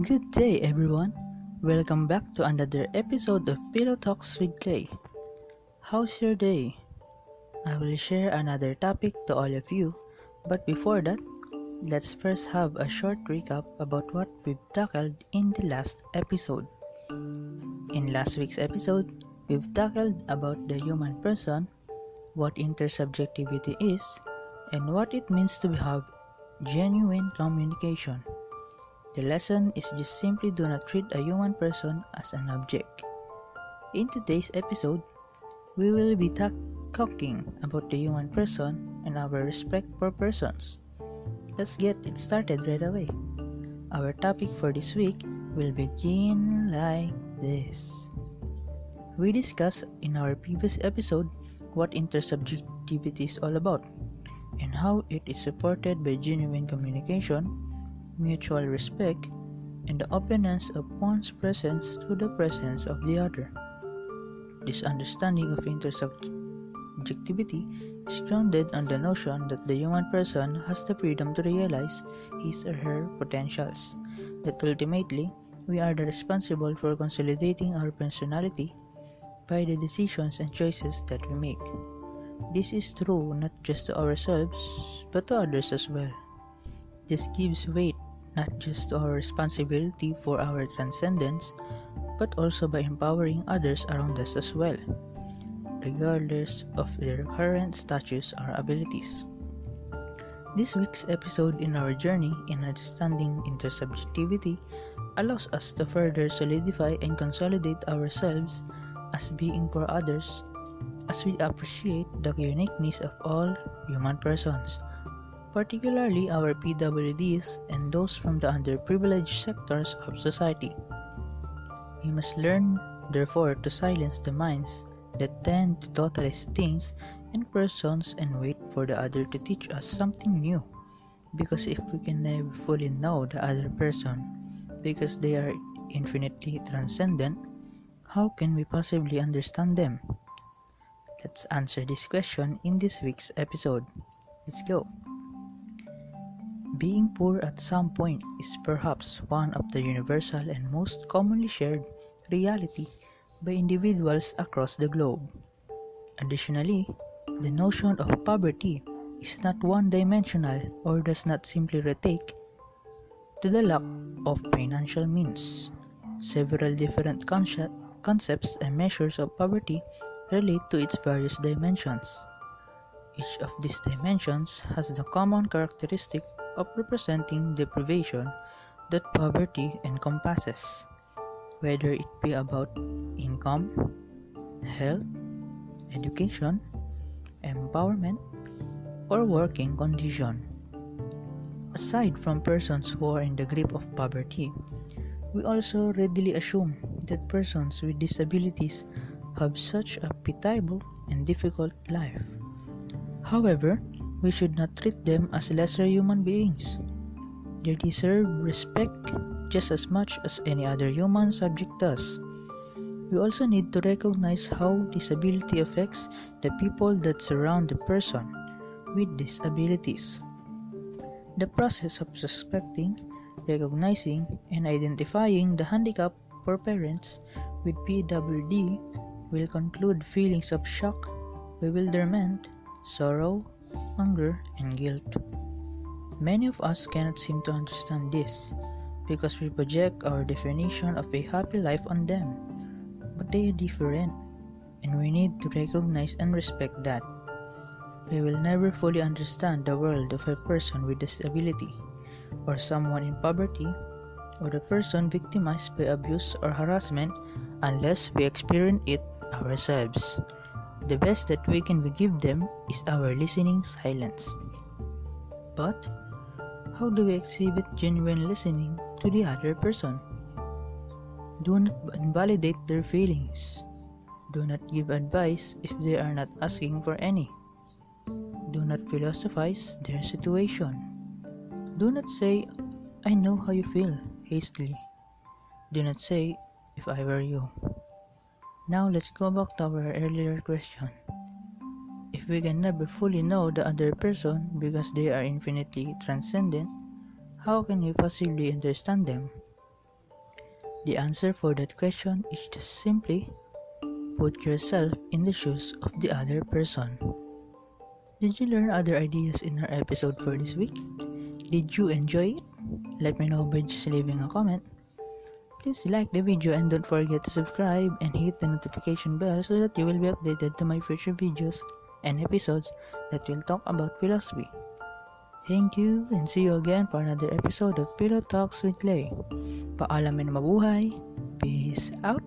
Good day, everyone. Welcome back to another episode of Pillow Talks with Klei. How's your day? I will share another topic to all of you, but before that, let's first have a short recap about what we've tackled in the last episode. In last week's episode, we've tackled about the human person, what intersubjectivity is, and what it means to have genuine communication. The lesson is just simply do not treat a human person as an object. In today's episode, we will be talking about the human person and our respect for persons. Let's get it started right away. Our topic for this week will begin like this. We discussed in our previous episode what intersubjectivity is all about and how it is supported by genuine communication, mutual respect, and the openness of one's presence to the presence of the other. This understanding of intersubjectivity is grounded on the notion that the human person has the freedom to realize his or her potentials, that ultimately we are the responsible for consolidating our personality by the decisions and choices that we make. This is true not just to ourselves, but to others as well. This gives weight not just to our responsibility for our transcendence, but also by empowering others around us as well, regardless of their current status or abilities. This week's episode in our journey in understanding intersubjectivity allows us to further solidify and consolidate ourselves as being for others as we appreciate the uniqueness of all human persons, particularly our PWDs and those from the underprivileged sectors of society. We must learn, therefore, to silence the minds that tend to totalize things and persons and wait for the other to teach us something new. Because if we can never fully know the other person, because they are infinitely transcendent, how can we possibly understand them? Let's answer this question in this week's episode. Let's go. Being poor at some point is perhaps one of the universal and most commonly shared reality by individuals across the globe. Additionally, the notion of poverty is not one-dimensional or does not simply relate to the lack of financial means. Several different concepts and measures of poverty relate to its various dimensions. Each of these dimensions has the common characteristic of representing deprivation that poverty encompasses, whether it be about income, health, education, empowerment, or working condition. Aside from persons who are in the grip of poverty, we also readily assume that persons with disabilities have such a pitiable and difficult life. However, we should not treat them as lesser human beings. They deserve respect just as much as any other human subject does. We also need to recognize how disability affects the people that surround the person with disabilities. The process of suspecting, recognizing, and identifying the handicap for parents with PWD will include feelings of shock, bewilderment, sorrow, anger, and guilt. Many of us cannot seem to understand this because we project our definition of a happy life on them, but they are different, and we need to recognize and respect that. We will never fully understand the world of a person with disability, or someone in poverty, or the person victimized by abuse or harassment unless we experience it ourselves. The best that we can give them is our listening silence. But how do we exhibit genuine listening to the other person? Do not invalidate their feelings. Do not give advice if they are not asking for any. Do not philosophize their situation. Do not say, "I know how you feel," hastily. Do not say, "If I were you." Now let's go back to our earlier question. If we can never fully know the other person because they are infinitely transcendent, how can we possibly understand them? The answer for that question is just simply put yourself in the shoes of the other person. Did you learn other ideas in our episode for this week? Did you enjoy it? Let me know by just leaving a comment. Please like the video and don't forget to subscribe and hit the notification bell so that you will be updated to my future videos and episodes that will talk about philosophy. Thank you and see you again for another episode of Pillow Talks with Klei. Paalam and mabuhay. Peace out.